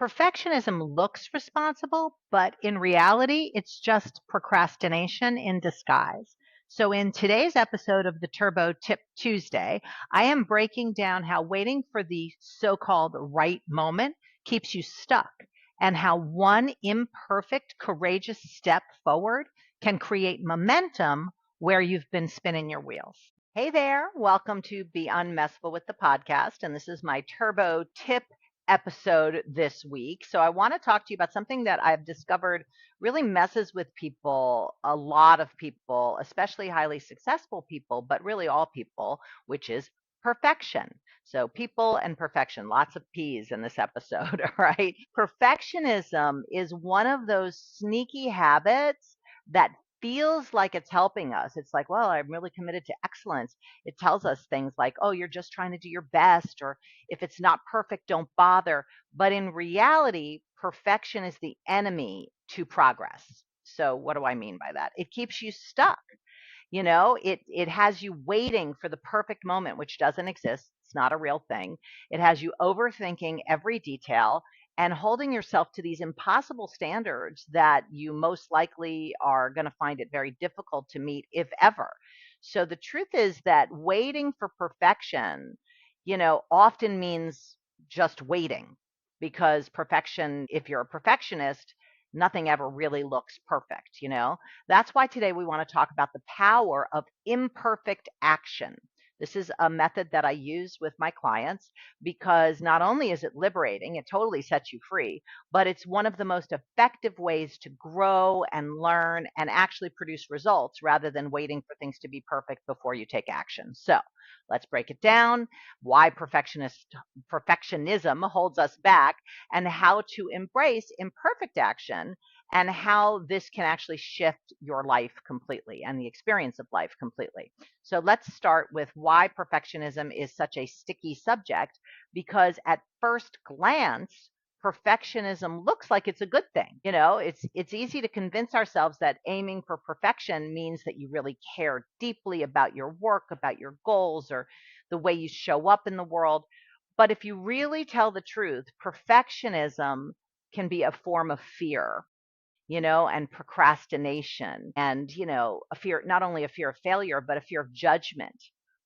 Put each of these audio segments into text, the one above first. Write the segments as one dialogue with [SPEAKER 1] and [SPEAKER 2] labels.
[SPEAKER 1] Perfectionism looks responsible, but in reality, it's just procrastination in disguise. So, in today's episode of the Turbo Tip Tuesday, I am breaking down how waiting for the so called right moment keeps you stuck, and how one imperfect, courageous step forward can create momentum where you've been spinning your wheels. Hey there, welcome to Be Unmessable with the podcast, and this is my Turbo Tip episode this week. So I want to talk to you about something that I've discovered really messes with people, a lot of people, especially highly successful people, but really all people, which is perfection. So people and perfection, lots of P's in this episode, all right? Perfectionism is one of those sneaky habits that feels like it's helping us. It's like, well, I'm really committed to excellence. It tells us things like, oh, you're just trying to do your best, or if it's not perfect, don't bother. But in reality, perfection is the enemy to progress. So what do I mean by that? It keeps you stuck. It has you waiting for the perfect moment, which doesn't exist. It's not a real thing. It has you overthinking every detail and holding yourself to these impossible standards that you most likely are going to find it very difficult to meet, if ever. So the truth is that waiting for perfection, often means just waiting, because perfection, if you're a perfectionist, nothing ever really looks perfect. That's why today we want to talk about the power of imperfect action. This is a method that I use with my clients because not only is it liberating, it totally sets you free, but it's one of the most effective ways to grow and learn and actually produce results rather than waiting for things to be perfect before you take action. So let's break it down, why perfectionism holds us back, and how to embrace imperfect action, and how this can actually shift your life completely and the experience of life completely. So let's start with why perfectionism is such a sticky subject, because at first glance, perfectionism looks like it's a good thing. It's easy to convince ourselves that aiming for perfection means that you really care deeply about your work, about your goals, or the way you show up in the world. But if you really tell the truth, perfectionism can be a form of fear, and procrastination, and, a fear, not only a fear of failure, but a fear of judgment,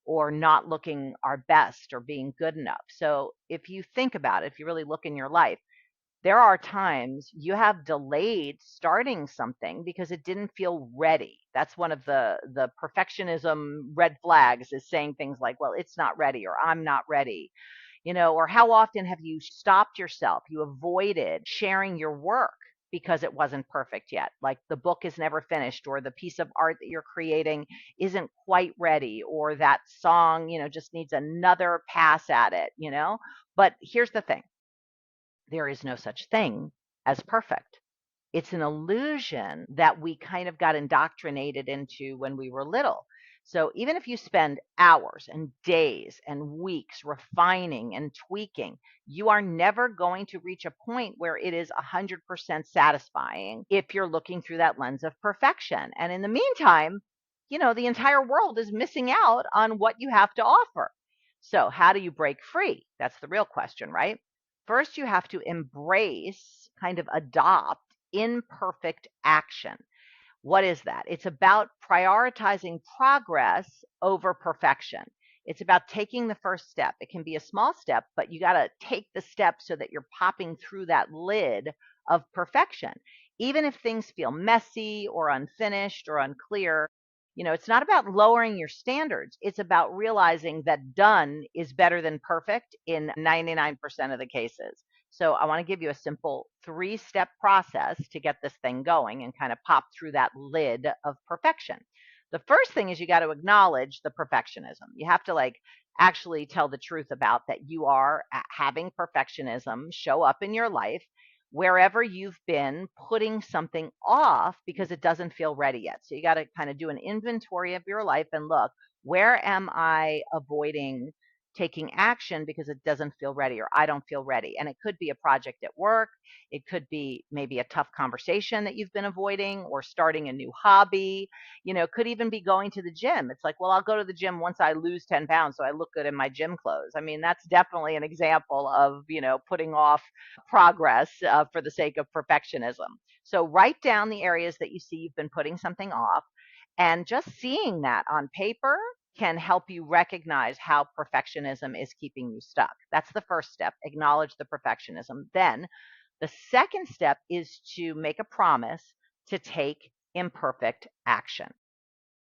[SPEAKER 1] or not looking our best or being good enough. So if you think about it, if you really look in your life, there are times you have delayed starting something because it didn't feel ready. That's one of the perfectionism red flags, is saying things like, well, it's not ready, or I'm not ready. Or how often have you stopped yourself? You avoided sharing your work because it wasn't perfect yet. Like the book is never finished, or the piece of art that you're creating isn't quite ready, or that song, just needs another pass at it. But here's the thing, there is no such thing as perfect. It's an illusion that we kind of got indoctrinated into when we were little. So even if you spend hours and days and weeks refining and tweaking, you are never going to reach a point where it is 100% satisfying if you're looking through that lens of perfection. And in the meantime, the entire world is missing out on what you have to offer. So how do you break free? That's the real question, right? First, you have to embrace, kind of adopt imperfect action. What is that? It's about prioritizing progress over perfection. It's about taking the first step. It can be a small step, but you got to take the step so that you're popping through that lid of perfection. Even if things feel messy or unfinished or unclear, it's not about lowering your standards. It's about realizing that done is better than perfect in 99% of the cases. So I want to give you a simple 3-step process to get this thing going and kind of pop through that lid of perfection. The first thing is you got to acknowledge the perfectionism. You have to actually tell the truth about that you are having perfectionism show up in your life wherever you've been putting something off because it doesn't feel ready yet. So you got to kind of do an inventory of your life and look, where am I avoiding taking action because it doesn't feel ready or I don't feel ready. And it could be a project at work. It could be maybe a tough conversation that you've been avoiding or starting a new hobby. It could even be going to the gym. It's like, well, I'll go to the gym once I lose 10 pounds so I look good in my gym clothes. I mean, that's definitely an example of, putting off progress for the sake of perfectionism. So write down the areas that you see you've been putting something off, and just seeing that on paper can help you recognize how perfectionism is keeping you stuck. That's the first step. Acknowledge the perfectionism. Then the second step is to make a promise to take imperfect action.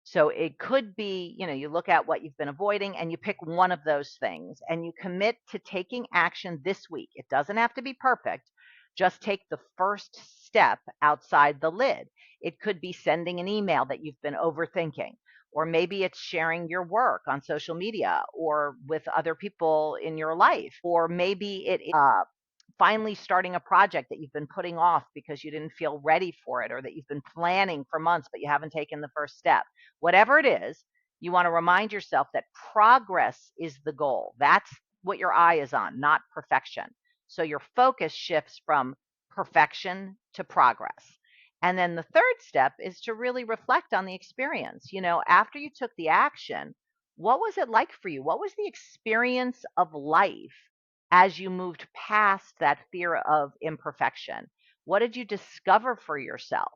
[SPEAKER 1] So it could be, you look at what you've been avoiding and you pick one of those things and you commit to taking action this week. It doesn't have to be perfect. Just take the first step outside the lid. It could be sending an email that you've been overthinking, or maybe it's sharing your work on social media or with other people in your life, or maybe it is finally starting a project that you've been putting off because you didn't feel ready for it, or that you've been planning for months but you haven't taken the first step. Whatever it is, you want to remind yourself that progress is the goal. That's what your eye is on, not perfection. So your focus shifts from perfection to progress. And then the third step is to really reflect on the experience. After you took the action, what was it like for you? What was the experience of life as you moved past that fear of imperfection? What did you discover for yourself?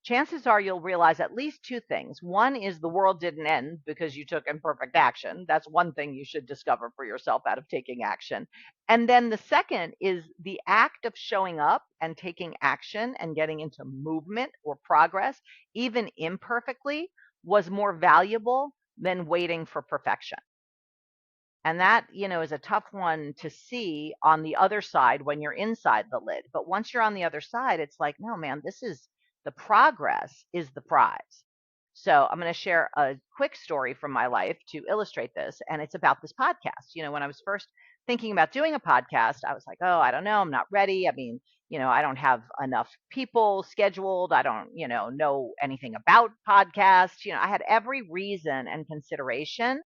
[SPEAKER 1] Chances are you'll realize at least two things. One is the world didn't end because you took imperfect action. That's one thing you should discover for yourself out of taking action. And then the second is the act of showing up and taking action and getting into movement or progress, even imperfectly, was more valuable than waiting for perfection. And that, is a tough one to see on the other side when you're inside the lid. But once you're on the other side, it's like, no, man, this is the progress is the prize. So I'm going to share a quick story from my life to illustrate this. And it's about this podcast. When I was first thinking about doing a podcast, I was like, oh, I don't know. I'm not ready. I mean, I don't have enough people scheduled. I don't, know anything about podcasts. I had every reason and consideration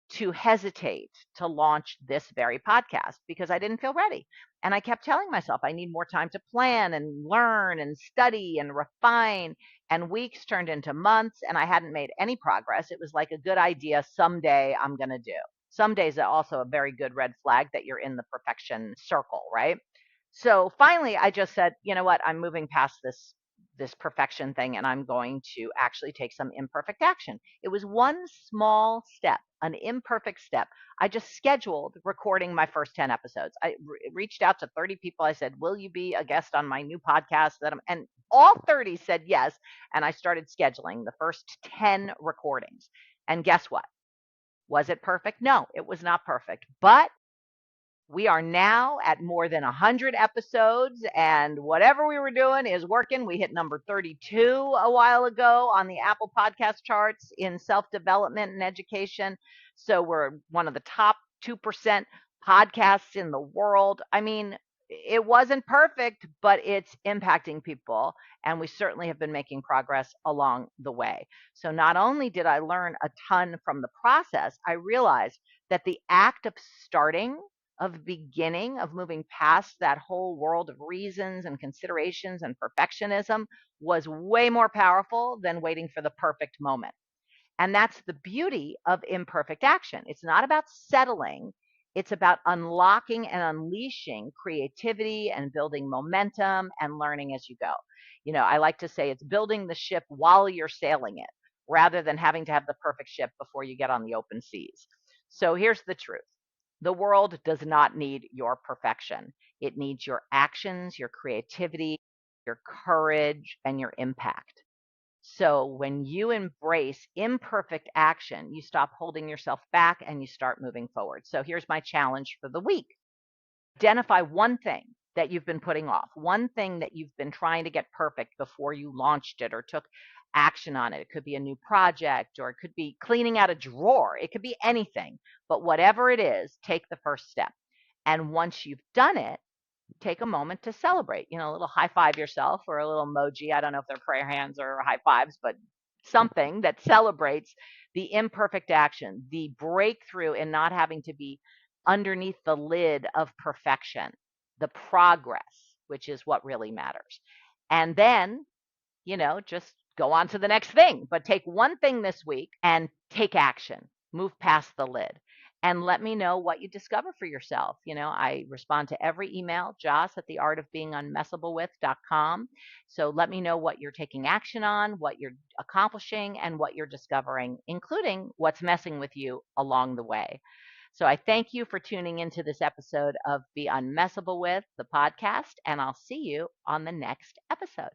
[SPEAKER 1] to hesitate to launch this very podcast because I didn't feel ready. And I kept telling myself I need more time to plan and learn and study and refine. And weeks turned into months and I hadn't made any progress. It was like a good idea someday I'm going to do. Some days are also a very good red flag that you're in the perfection circle, right? So finally I just said, you know what, I'm moving past this perfection thing and I'm going to actually take some imperfect action. It was one small step, an imperfect step. I just scheduled recording my first 10 episodes. I reached out to 30 people. I said, will you be a guest on my new podcast? And all 30 said yes. And I started scheduling the first 10 recordings. And guess what? Was it perfect? No, it was not perfect. But we are now at more than 100 episodes, and whatever we were doing is working. We hit number 32 a while ago on the Apple podcast charts in self-development and education. So we're one of the top 2% podcasts in the world. I mean, it wasn't perfect, but it's impacting people. And we certainly have been making progress along the way. So not only did I learn a ton from the process, I realized that the act of starting, of beginning, of moving past that whole world of reasons and considerations and perfectionism was way more powerful than waiting for the perfect moment. And that's the beauty of imperfect action. It's not about settling. It's about unlocking and unleashing creativity and building momentum and learning as you go. I like to say it's building the ship while you're sailing it rather than having to have the perfect ship before you get on the open seas. So here's the truth. The world does not need your perfection. It needs your actions, your creativity, your courage, and your impact. So when you embrace imperfect action, you stop holding yourself back and you start moving forward. So here's my challenge for the week. Identify one thing that you've been putting off, one thing that you've been trying to get perfect before you launched it or took action on it. It could be a new project, or it could be cleaning out a drawer. It could be anything. But whatever it is, take the first step. And once you've done it, take a moment to celebrate, a little high five yourself or a little emoji. I don't know if they're prayer hands or high fives, but something that celebrates the imperfect action, the breakthrough in not having to be underneath the lid of perfection, the progress, which is what really matters. And then, just go on to the next thing. But take one thing this week and take action, move past the lid, and let me know what you discover for yourself. I respond to every email, Joss at theartofbeingunmessablewith.com. So let me know what you're taking action on, what you're accomplishing, and what you're discovering, including what's messing with you along the way. So I thank you for tuning into this episode of Be Unmessable With, the podcast, and I'll see you on the next episode.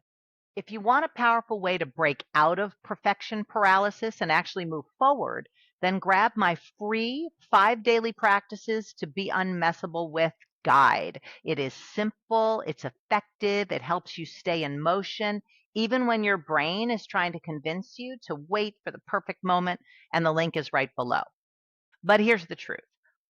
[SPEAKER 1] If you want a powerful way to break out of perfection paralysis and actually move forward, then grab my free 5 daily practices to be unmessable with guide. It is simple, it's effective, it helps you stay in motion, even when your brain is trying to convince you to wait for the perfect moment, and the link is right below. But here's the truth.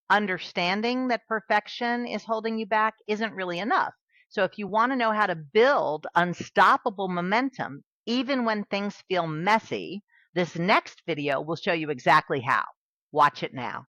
[SPEAKER 1] Understanding that perfection is holding you back isn't really enough. So if you want to know how to build unstoppable momentum, even when things feel messy, this next video will show you exactly how. Watch it now.